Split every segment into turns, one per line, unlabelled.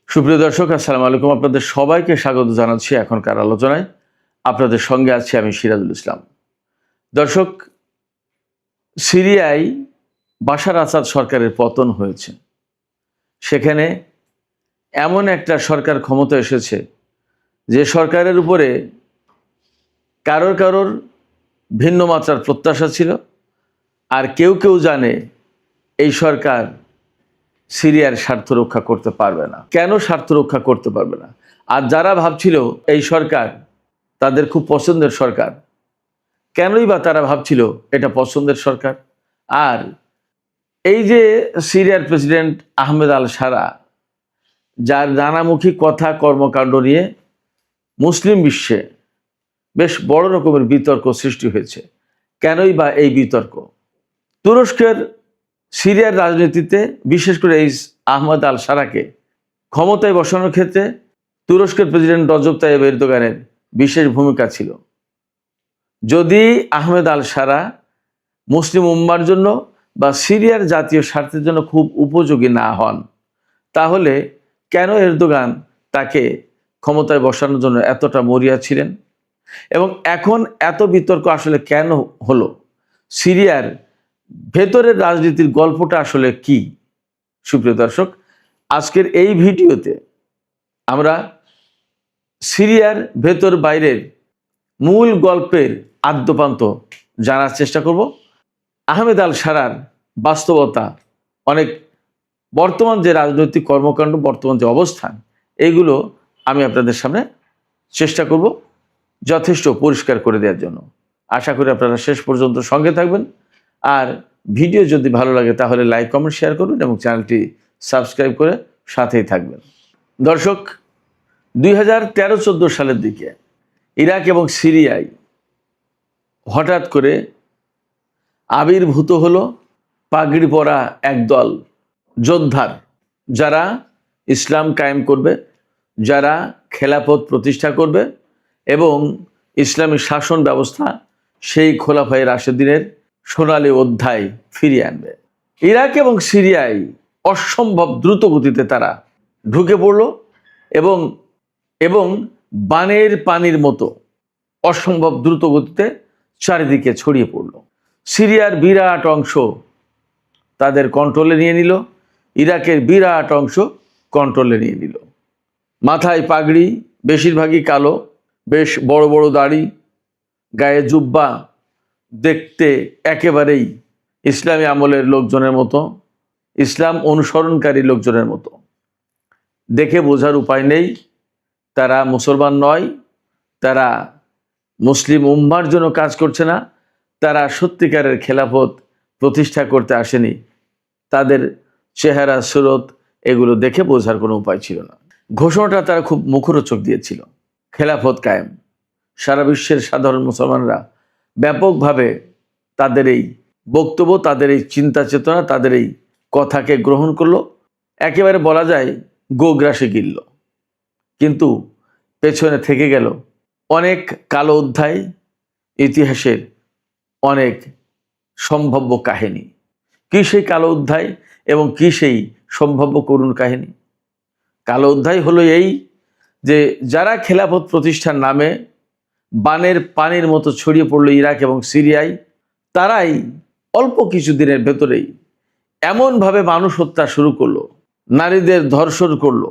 সুপ্রিয় দর্শক, আসসালামু আলাইকুম। আপনাদের সবাইকে স্বাগত জানাচ্ছি এখনকার আলোচনায়। আপনাদের সঙ্গে আছি আমি সিরাজুল ইসলাম। দর্শক, সিরিয়ায় বাশার আসাদ সরকারের পতন হয়েছে। সেখানে এমন একটা সরকার ক্ষমতা এসেছে যে সরকারের উপরে কারোর ভিন্ন মাত্রার প্রত্যাশা ছিল, আর কেউ কেউ জানে এই সরকার সিরিয়ার স্বার্থ রক্ষা করতে পারবে না। কেন স্বার্থ রক্ষা করতে পারবে না? আর যারা ভাবছিল এই সরকার তাদের খুব পছন্দের সরকার, কেনই বা তারা ভাবছিল এটা পছন্দের সরকার? আর এই যে সিরিয়ার প্রেসিডেন্ট আহমেদ আল সারা, যার নানামুখী কথা কর্মকাণ্ড নিয়ে মুসলিম বিশ্বে বেশ বড় রকমের বিতর্ক সৃষ্টি হয়েছে। কেনই বা এই বিতর্ক? তুরস্কের সিরিয়ার রাজনীতিতে বিশেষ করে এই আহমেদ আল সারাকে ক্ষমতায় বসানোর ক্ষেত্রে তুরস্কের প্রেসিডেন্ট রজব তাইয়েব এরদোগানের বিশেষ ভূমিকা ছিল। যদি আহমেদ আল সারা মুসলিম উম্মার জন্য বা সিরিয়ার জাতীয় স্বার্থের জন্য খুব উপযোগী না হন, তাহলে কেন এরদোগান তাকে ক্ষমতায় বসানোর জন্য এতটা মরিয়া ছিলেন? এবং এখন এত বিতর্ক আসলে কেন হলো? সিরিয়ার ভেতরের রাজনীতির গল্পটা আসলে কি? সুপ্রিয় দর্শক, আজকের এই ভিডিওতে আমরা সিরিয়ার ভেতর বাইরের মূল গল্পের আদ্যপান্ত জানার চেষ্টা করব। আহমেদ আল সারার বাস্তবতা, অনেক বর্তমান যে রাজনৈতিক কর্মকাণ্ড, বর্তমান যে অবস্থান, এইগুলো আমি আপনাদের সামনে চেষ্টা করব যথেষ্ট পরিষ্কার করে দেওয়ার জন্য। আশা করি আপনারা শেষ পর্যন্ত সঙ্গে থাকবেন। আর ভিডিও যদি ভালো লাগে তাহলে লাইক, কমেন্ট, শেয়ার করবেন এবং চ্যানেলটি সাবস্ক্রাইব করে সাথেই থাকবেন। দর্শক, 2013-14 সালের দিকে ইরাক এবং সিরিয়ায় হঠাৎ করে আবির্ভূত হলো পাগড়ি পরা একদল যোদ্ধার, যারা ইসলাম কায়েম করবে, যারা খেলাফত প্রতিষ্ঠা করবে এবং ইসলামী শাসন ব্যবস্থা সেই খোলাফায়ে রাশেদিনের সোনালী অধ্যায় ফিরিয়ে আনবে। ইরাক এবং সিরিয়ায় অসম্ভব দ্রুত গতিতে তারা ঢুকে পড়ল এবং বানের পানির মতো অসম্ভব দ্রুত গতিতে চারিদিকে ছড়িয়ে পড়ল। সিরিয়ার বিরাট অংশ তাদের কন্ট্রোলে নিয়ে নিল, ইরাকের বিরাট অংশ কন্ট্রোলে নিয়ে নিল। মাথায় পাগড়ি, বেশিরভাগই কালো, বেশ বড় বড় দাড়ি, গায়ে জুব্বা, দেখতে একেবারেই ইসলামী আমলের লোকজনের মতো, ইসলাম অনুসরণকারী লোকজনের মতো। দেখে বোঝার উপায় নেই তারা মুসলমান নয়, তারা মুসলিম উম্মার জন্য কাজ করছে না, তারা সত্যিকারের খেলাফত প্রতিষ্ঠা করতে আসেনি। তাদের চেহারা, সুরত, এগুলো দেখে বোঝার কোনো উপায় ছিল না। ঘোষণাটা তারা খুব মুখরোচক দিয়েছিল, খেলাফত কায়েম। সারা বিশ্বের সাধারণ মুসলমানরা ব্যাপকভাবে তাদের এই বক্তব্য, তাদের এই চিন্তা চেতনা, তাদের এই কথাকে গ্রহণ করলো, একেবারে বলা যায় গোগ্রাসে গিলল। কিন্তু পেছনে থেকে গেল অনেক কালো অধ্যায়, ইতিহাসের অনেক সম্ভাব্য কাহিনী। কি সেই কালো অধ্যায় এবং কি সেই সম্ভাব্য করুণ কাহিনী? কালো অধ্যায় হলো এই যে যারা খেলাফত প্রতিষ্ঠার নামে বানের পানির মতো ছড়িয়ে পড়লো ইরাক এবং সিরিয়ায়, তারাই অল্প কিছুদিনের ভেতরেই এমনভাবে মানুষ হত্যা শুরু করলো, নারীদের ধর্ষণ করলো,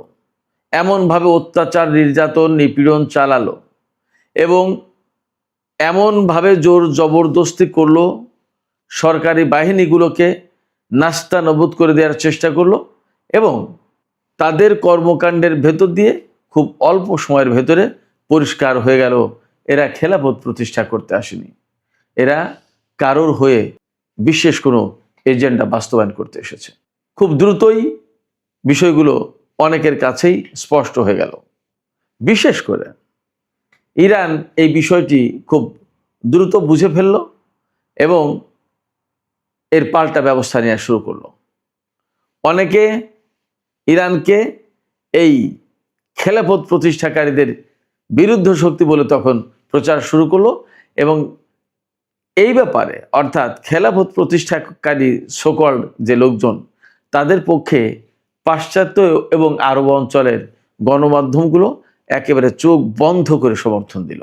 এমনভাবে অত্যাচার, নির্যাতন, নিপীড়ন চালালো এবং এমনভাবে জোর জবরদস্তি করলো, সরকারি বাহিনীগুলোকে নাস্তানাবুদ করে দেওয়ার চেষ্টা করলো এবং তাদের কর্মকাণ্ডের ভেতর দিয়ে খুব অল্প সময়ের ভেতরে পরিষ্কার হয়ে গেল এরা খেলাফত প্রতিষ্ঠা করতে আসেনি, এরা কারোর হয়ে বিশেষ কোনো এজেন্ডা বাস্তবায়ন করতে এসেছে। খুব দ্রুতই বিষয়গুলো অনেকের কাছেই স্পষ্ট হয়ে গেল। বিশেষ করে ইরান এই বিষয়টি খুব দ্রুত বুঝে ফেলল এবং এর পাল্টা ব্যবস্থা নেওয়া শুরু করলো। অনেকে ইরানকে এই খেলাফত প্রতিষ্ঠাকারীদের বিরুদ্ধ শক্তি বলে তখন প্রচার শুরু করলো এবং এই ব্যাপারে, অর্থাৎ খেলাফত প্রতিষ্ঠাকারী সকল যে লোকজন, তাদের পক্ষে পাশ্চাত্য এবং আরব অঞ্চলের গণমাধ্যমগুলো একেবারে চোখ বন্ধ করে সমর্থন দিল,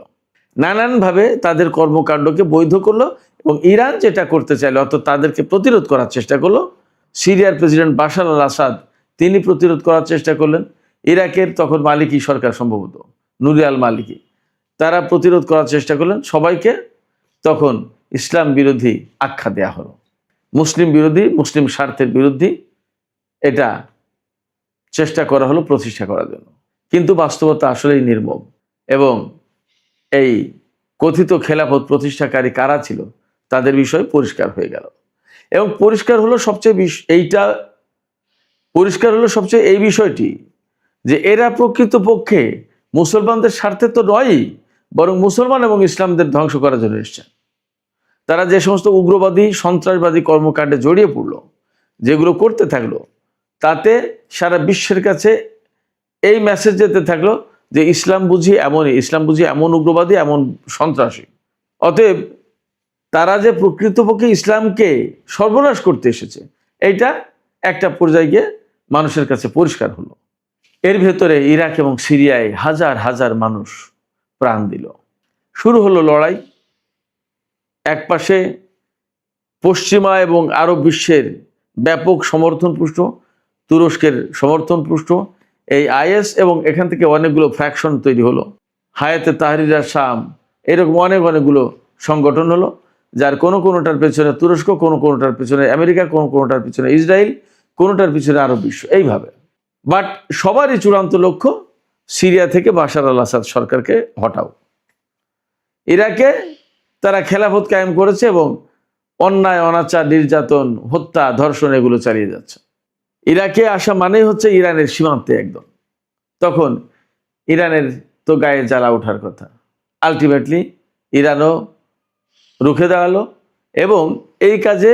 নানানভাবে তাদের কর্মকাণ্ডকে বৈধ করলো এবং ইরান যেটা করতে চাইলো অর্থাৎ তাদেরকে প্রতিরোধ করার চেষ্টা করলো। সিরিয়ার প্রেসিডেন্ট বাশার আল আসাদ তিনি প্রতিরোধ করার চেষ্টা করলেন। ইরাকের তখন মালিকি সরকার, সম্ভবত নুরি আল মালিকি, তারা প্রতিরোধ করার চেষ্টা করলেন। সবাইকে তখন ইসলাম বিরোধী আখ্যা দেয়া হলো, মুসলিম বিরোধী, মুসলিম স্বার্থের বিরোধী এটা চেষ্টা করা হলো প্রতিষ্ঠা করার জন্য। কিন্তু বাস্তবতা আসলেই নির্মম এবং এই কথিত খেলাফত প্রতিষ্ঠাকারী কারা ছিল তাদের বিষয় পরিষ্কার হয়ে গেল। এবং পরিষ্কার হলো সবচেয়ে এই বিষয়টি যে এরা প্রকৃতপক্ষে মুসলমানদের স্বার্থে তো নয়ই, বরং মুসলমান এবং ইসলামদের ধ্বংস করার জন্য এসেছেন। তারা যে সমস্ত উগ্রবাদী সন্ত্রাসবাদী কর্মকাণ্ডে জড়িয়ে পড়লো, যেগুলো করতে থাকলো, তাতে সারা বিশ্বের কাছে এই মেসেজ যেতে থাকলো যে ইসলাম বুঝি এমনই, ইসলাম বুঝি এমন উগ্রবাদী, এমন সন্ত্রাসী। অতএব তারা যে প্রকৃতপক্ষে ইসলামকে সর্বনাশ করতে এসেছে, এইটা একটা পর্যায়ে গিয়ে মানুষের কাছে পরিষ্কার হলো। এর ভেতরে ইরাক এবং সিরিয়ায় হাজার হাজার মানুষ প্রাণ দিল। শুরু হলো লড়াই। একপাশে পশ্চিমা এবং আরব বিশ্বের ব্যাপক সমর্থনপুষ্ট, তুরস্কের সমর্থনপুষ্ট এই আইএস, এবং এখান থেকে অনেকগুলো ফ্র্যাকশন তৈরি হলো। হায়াতে তাহরির শাম, এরকম অনেকগুলো সংগঠন হলো, যার কোনোটার পেছনে তুরস্ক, কোনোটার পেছনে আমেরিকা, কোনোটার পেছনে ইসরায়েল, কোনোটার পিছনে আরব বিশ্ব, এইভাবে। বাট সবারই চূড়ান্ত লক্ষ্য সিরিয়া থেকে বাশার আল আসাদ সরকারকে হটাও। ইরাকে তারা খেলাফত কায়েম করেছে এবং অন্যায়, অনাচার, নির্যাতন, হত্যা, ধর্ষণ এগুলো চালিয়ে যাচ্ছে। ইরাকে আসা মানেই হচ্ছে ইরানের সীমান্তে একদম। তখন ইরানের তো গায়ে জ্বালা ওঠার কথা। আলটিমেটলি ইরানও রুখে দাঁড়ালো এবং এই কাজে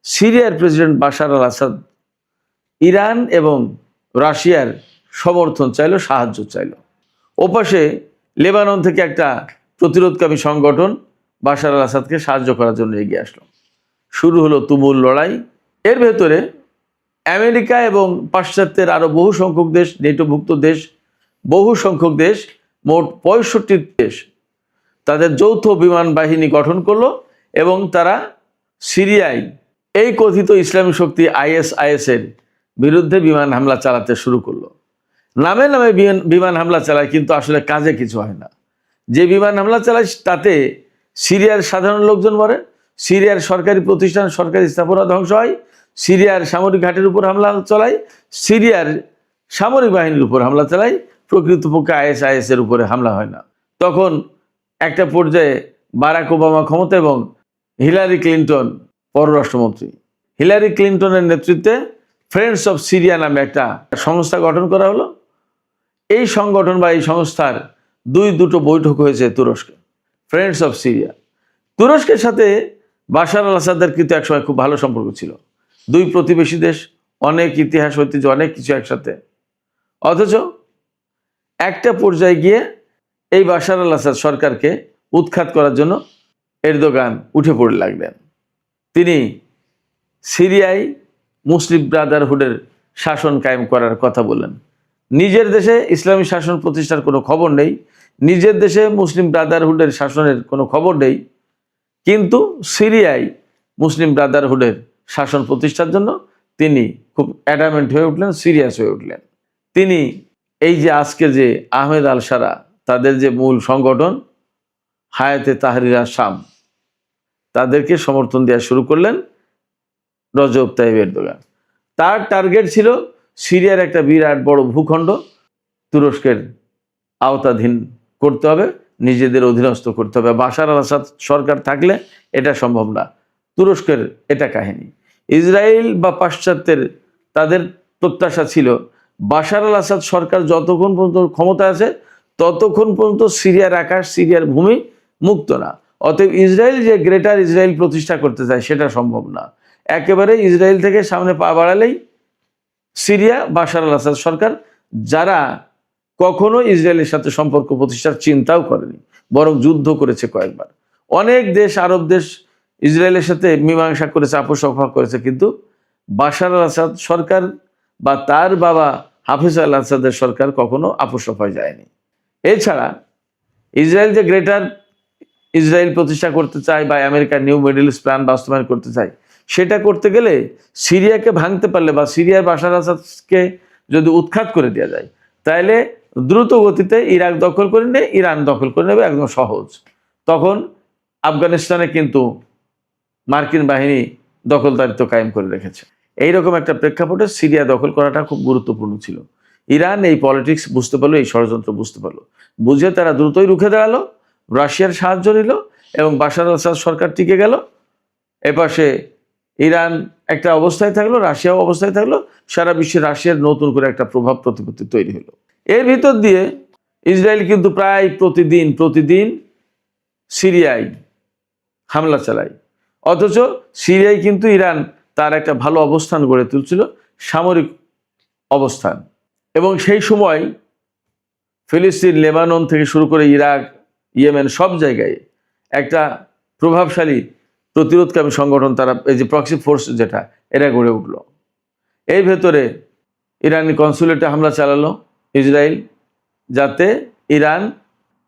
সিরিয়ার প্রেসিডেন্ট বাশার আল আসাদ ইরান এবং রাশিয়ার সমর্থন চাইলো, সাহায্য চাইলো। ওপাশে লেবানন থেকে একটা প্রতিরোধকামী সংগঠন বাশার আল আসাদকে সাহায্য করার জন্য এগিয়ে আসলো। শুরু হলো তুমুল লড়াই। এর ভেতরে আমেরিকা এবং পাশ্চাত্যের আরো বহু সংখ্যক দেশ, নেটোভুক্ত দেশ, বহু সংখ্যক দেশ, মোট 65 দেশ তাদের যৌথ বিমান বাহিনী গঠন করলো এবং তারা সিরিয়ায় এই কথিত ইসলামী শক্তি আইএস এর বিরুদ্ধে বিমান হামলা চালাতে শুরু করলো। নামে নামে বিমান হামলা চালায়, কিন্তু আসলে কাজে কিছু হয় না। যে বিমান হামলা চালায় তাতে সিরিয়ার সাধারণ লোকজন মরে, সিরিয়ার সরকারি প্রতিষ্ঠান, সরকারি স্থাপনা ধ্বংস হয়, সিরিয়ার সামরিক ঘাটের উপর হামলা চালায়, সিরিয়ার সামরিক বাহিনীর উপর হামলা চালায়। প্রকৃতপক্ষে আইএস এর উপরে হামলা হয় না। তখন একটা পর্যায়ে বারাক ওবামা ক্ষমতা এবং হিলারি ক্লিন্টন পররাষ্ট্রমন্ত্রী, হিলারি ক্লিন্টনের নেতৃত্বে ফ্রেন্ডস অফ সিরিয়া নামে একটা সংস্থা গঠন করা হলো। এই সংগঠন বা এই সংস্থার দুটো বৈঠক হয়েছে তুরস্কে, ফ্রেন্ডস অফ সিরিয়া। তুরস্কের সাথে বাশার আল আসাদের কিন্তু একসময় খুব ভালো সম্পর্ক ছিল। দুই প্রতিবেশী দেশ, অনেক ইতিহাস, ঐতিহ্য, অনেক কিছু একসাথে। অথচ একটা পর্যায়ে গিয়ে এই বাশার আল আসাদ সরকারকে উৎখাত করার জন্য এরদোগান উঠে পড়ে লাগলেন। তিনি সিরিয়ায় মুসলিম ব্রাদারহুডের শাসন কায়েম করার কথা বললেন। নিজের দেশে ইসলামী শাসন প্রতিষ্ঠার কোনো খবর নেই, নিজের দেশে মুসলিম ব্রাদারহুডের শাসনের কোনো খবর নেই, কিন্তু সিরিয়ায় মুসলিম ব্রাদারহুডের শাসন প্রতিষ্ঠার জন্য তিনি খুব অ্যাডামেন্ট হয়ে উঠলেন, সিরিয়াস হয়ে উঠলেন। তিনি এই যে আজকে যে আহমেদ আল সারা, তাদের যে মূল সংগঠন হায়াতে তাহরির শাম, তাদেরকে সমর্থন দেওয়া শুরু করলেন রজব তাইয়িব এরদোগান। তার টার্গেট ছিল সিরিয়ার একটা বিরাট বড় ভূখণ্ড তুরস্কের আওতাধীন করতে হবে, নিজেদের অধীনস্থ করতে হবে। বাশার আল আসাদ সরকার থাকলে এটা সম্ভব না। তুরস্কের এটা কাহিনী। ইসরায়েল বা পাশ্চাত্যের তাদের প্রত্যাশা ছিল বাশার আল আসাদ সরকার যতক্ষণ পর্যন্ত ক্ষমতা আছে ততক্ষণ পর্যন্ত সিরিয়ার আকাশ, সিরিয়ার ভূমি মুক্ত না। অতএব ইসরায়েল যে গ্রেটার ইসরায়েল প্রতিষ্ঠা করতে চায় সেটা সম্ভব না। একেবারে ইসরায়েল থেকে সামনে পা বাড়ালেই সিরিয়া, বাশার আল আসাদ সরকার, যারা কখনো ইসরায়েলের সাথে সম্পর্ক প্রতিষ্ঠার চিন্তাও করেনি, বরং যুদ্ধ করেছে কয়েকবার। অনেক দেশ, আরব দেশ ইসরায়েলের সাথে মীমাংসা করেছে, আপোষ করেছে, কিন্তু বাশার আল আসাদ সরকার বা তার বাবা হাফিজ আল আসাদের সরকার কখনো আপোষ রফায় যায়নি। এছাড়া ইসরায়েল যে গ্রেটার ইসরায়েল প্রতিষ্ঠা করতে চায় বা আমেরিকার নিউ মিডল ইস্ট প্ল্যান বাস্তবায়ন করতে চায়, সেটা করতে গেলে সিরিয়াকে ভাঙতে পারলে বা সিরিয়ার বাশার আসাদকে যদি উৎখাত করে দেওয়া যায়, তাহলে দ্রুত গতিতে ইরাক দখল করে নেবে, ইরান দখল করে নেবে, একদম সহজ। তখন আফগানিস্তানে কিন্তু মার্কিন বাহিনী দখলদারিত্ব কায়েম করে রেখেছে। এইরকম একটা প্রেক্ষাপটে সিরিয়া দখল করাটা খুব গুরুত্বপূর্ণ ছিল। ইরান এই পলিটিক্স বুঝতে পারলো, এই ষড়যন্ত্র বুঝতে পারলো, বুঝে তারা দ্রুতই রুখে দাঁড়ালো, রাশিয়ার সাহায্য নিল এবং বাশার আল আসাদ সরকার টিকে গেল। এপাশে ইরান একটা অবস্থায় থাকলো, রাশিয়াও অবস্থায় থাকলো, সারা বিশ্বে রাশিয়ার নতুন করে একটা প্রভাব প্রতিপত্তি তৈরি হলো। এর ভিতর দিয়ে ইসরায়েল কিন্তু প্রায় প্রতিদিন সিরিয়ায় হামলা চালায়, অথচ সিরিয়ায় কিন্তু ইরান তার একটা ভালো অবস্থান গড়ে তুলছিল, সামরিক অবস্থান। এবং সেই সময় ফিলিস্তিন, লেবানন থেকে শুরু করে ইরাক, ইয়েমেন সব জায়গায় একটা প্রভাবশালী প্রতিরোধকামী সংগঠন, তারা এই যে প্রক্সি ফোর্স যেটা, এরা গড়ে উঠলো। এই ভেতরে ইরানি কনসুলেটে হামলা চালালো ইসরায়েল, যাতে ইরান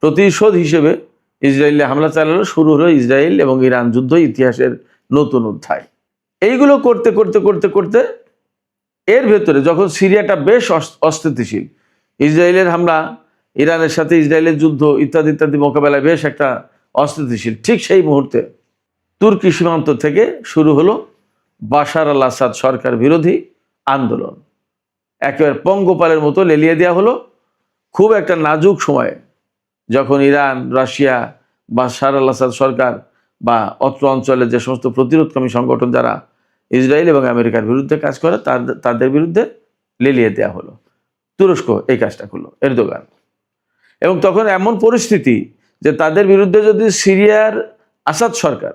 প্রতিশোধ হিসেবে ইসরায়েলে হামলা চালালো। শুরু হলো ইসরায়েল এবং ইরান যুদ্ধ, ইতিহাসের নতুন অধ্যায়। এইগুলো করতে করতে করতে করতে এর ভেতরে যখন সিরিয়াটা বেশ অস্থিতিশীল, ইসরায়েলের হামলা, ইরানের সাথে ইসরায়েলের যুদ্ধ ইত্যাদি ইত্যাদি মোকাবেলায় বেশ একটা অস্থিতিশীল, ঠিক সেই মুহূর্তে তুর্কি সীমান্ত থেকে শুরু হলো বাশার আল আসাদ সরকার বিরোধী আন্দোলন। একেবারে পঙ্গপালের মতো লেলিয়ে দেওয়া হলো। খুব একটা নাজুক সময়ে, যখন ইরান, রাশিয়া, বাশার আল আসাদ সরকার বা অত্র অঞ্চলের যে সমস্ত প্রতিরোধকামী সংগঠন যারা ইসরায়েল এবং আমেরিকার বিরুদ্ধে কাজ করে, তাদের বিরুদ্ধে লেলিয়ে দেওয়া হলো। তুরস্ক এই কাজটা করলো, এরদোগান। এবং তখন এমন পরিস্থিতি যে তাদের বিরুদ্ধে যদি সিরিয়ার আসাদ সরকার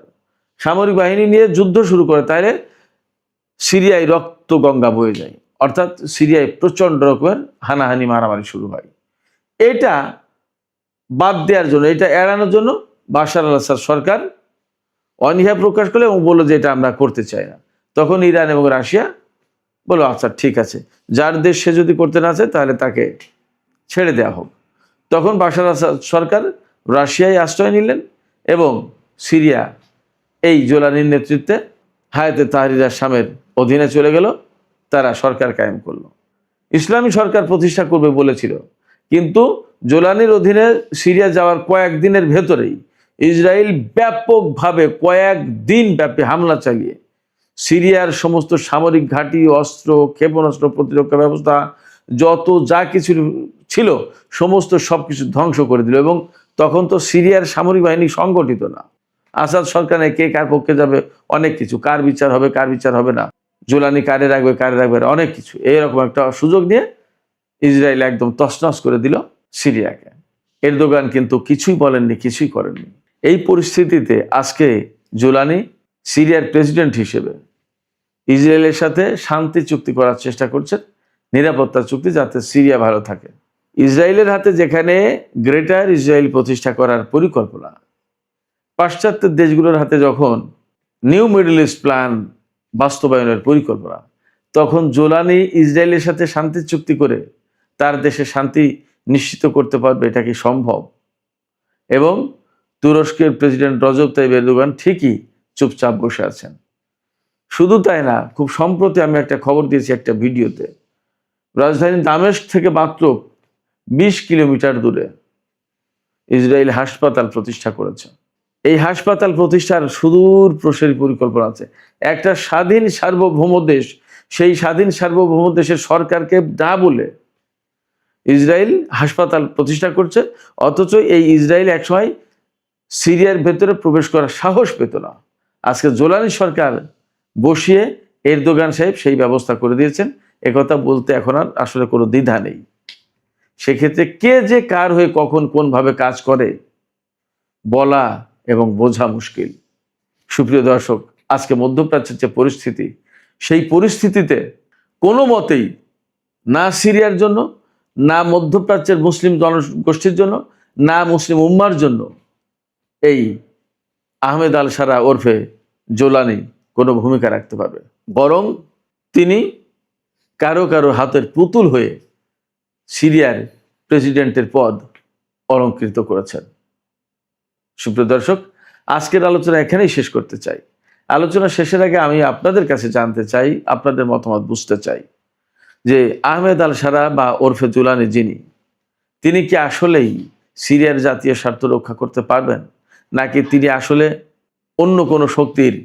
সামরিক বাহিনী নিয়ে যুদ্ধ শুরু করে, তাহলে সিরিয়ায় রক্ত গঙ্গা বয়ে যায়, অর্থাৎ সিরিয়ায় প্রচণ্ড রকমের হানাহানি, মারামারি শুরু হয়। এটা বাদ দেওয়ার জন্য, এটা এড়ানোর জন্য বাশার আল আসাদ সরকার অনীহা প্রকাশ করলো এবং বললো যে এটা আমরা করতে চাই না। তখন ইরান এবং রাশিয়া বললো আচ্ছা ঠিক আছে, যার দেশ সে যদি করতে না চায় তাহলে তাকে ছেড়ে দেওয়া হোক। তখন বাশার আসাদ সরকার রাশিয়ায় আশ্রয় নিলেন এবং সিরিয়া এই জোলানির নেতৃত্বে হায়াতে তাহরির আল-শামের অধীনে চলে গেল। তারা সরকার কায়েম করলো, ইসলামী সরকার প্রতিষ্ঠা করবে বলেছিল। কিন্তু জোলানির অধীনে সিরিয়া যাওয়ার কয়েকদিনের ভেতরেই ইসরায়েল ব্যাপকভাবে কয়েকদিন ব্যাপী হামলা চালিয়ে সিরিয়ার সমস্ত সামরিক ঘাঁটি, অস্ত্র, ক্ষেপণাস্ত্র, প্রতিরক্ষা ব্যবস্থা, যত যা কিছু ছিল সমস্ত সবকিছু ধ্বংস করে দিল। এবং তখন তো সিরিয়ার সামরিক বাহিনী সংগঠিত না, আসাদ সরকারে কে কার পক্ষে যাবে, অনেক কিছু, কার বিচার হবে কার বিচার হবে না, জোলানি কারে রাখবে অনেক কিছু, এইরকম একটা সুযোগ নিয়ে ইসরায়েল একদম তছনছ করে দিল সিরিয়াকে। এরদোগান কিন্তু কিছুই বলেননি, কিছুই করেননি। এই পরিস্থিতিতে আজকে জোলানি সিরিয়ার প্রেসিডেন্ট হিসেবে ইসরায়েলের সাথে শান্তি চুক্তি করার চেষ্টা করছেন, নিরাপত্তা চুক্তি, যাতে সিরিয়া ভালো থাকে। ইসরায়েলের হাতে যেখানে গ্রেটার ইসরায়েল প্রতিষ্ঠা করার পরিকল্পনা, পাশ্চাত্যের দেশগুলোর হাতে যখন নিউ মিডল ইস্ট প্ল্যান বাস্তবায়নের পরিকল্পনা, তখন জোলানি ইসরায়েলের সাথে শান্তি চুক্তি করে তার দেশে শান্তি নিশ্চিত করতে পারবে, এটা কি সম্ভব? এবং তুরস্কের প্রেসিডেন্ট রজব তাইয়িপ এরদোগান ঠিকই চুপচাপ বসে আছেন। শুধু তাই না, খুব সম্প্রতি আমি একটা খবর দিয়েছি একটা ভিডিওতে, রাজধানী দামেস্ক থেকে মাত্র 20 কিলোমিটার দূরে ইসরায়েল হাসপাতাল প্রতিষ্ঠা করেছে। এই হাসপাতাল প্রতিষ্ঠার সুদূর প্রসারী পরিকল্পনা আছে। একটা স্বাধীন সার্বভৌম দেশ, সেই স্বাধীন সার্বভৌম দেশের সরকারকে না বলে ইসরায়েল হাসপাতাল প্রতিষ্ঠা করছে, অথচ এই ইসরায়েল একসময় সিরিয়ার ভেতরে প্রবেশ করার সাহস পেত না। আজকে জোলানি সরকার বসিয়ে এরদোগান সাহেব সেই ব্যবস্থা করে দিয়েছেন। একথা বলতে এখন আর আসলে কোনো দ্বিধা নেই। সেক্ষেত্রে কে যে কার হয়ে কখন কোনভাবে কাজ করে বলা এবং বোঝা মুশকিল। সুপ্রিয় দর্শক, আজকে মধ্যপ্রাচ্যের যে পরিস্থিতি, সেই পরিস্থিতিতে কোনো মতেই না সিরিয়ার জন্য, না মধ্যপ্রাচ্যের মুসলিম জনগোষ্ঠীর জন্য, না মুসলিম উম্মার জন্য এই আহমেদ আল সারা ওরফে জোলানি কোনো ভূমিকা রাখতে পারবে। বরং তিনি কারো কারো হাতের পুতুল হয়ে সিরিয়ার প্রেসিডেন্টের পদ অলঙ্কৃত করেছেন। সুপ্রিয় দর্শক, আজকের আলোচনা এখানেই শেষ করতে চাই। আলোচনা শেষের আগে আমি আপনাদের কাছে জানতে চাই, আপনাদের মতামত বুঝতে চাই যে আহমেদ আল সারা বা ওরফে জুলানি যিনি, তিনি কি আসলেই সিরিয়ার জাতীয় স্বার্থ রক্ষা করতে পারবেন, নাকি তিনি আসলে অন্য কোনো শক্তির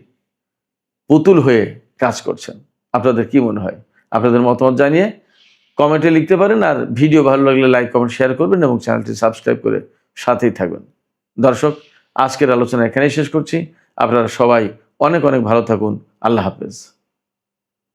পুতুল হয়ে কাজ করছেন? আপনাদের কি মনে হয়? আপনাদের মতামত জানিয়ে কমেন্টে লিখতে পারেন। আর ভিডিও ভালো লাগলে লাইক, কমেন্ট, শেয়ার করবেন এবং চ্যানেলটি সাবস্ক্রাইব করে সাথেই থাকবেন। দর্শক, আজকের আলোচনা এখানেই শেষ করছি। আপনারা সবাই অনেক অনেক ভালো থাকুন। আল্লাহ হাফেজ।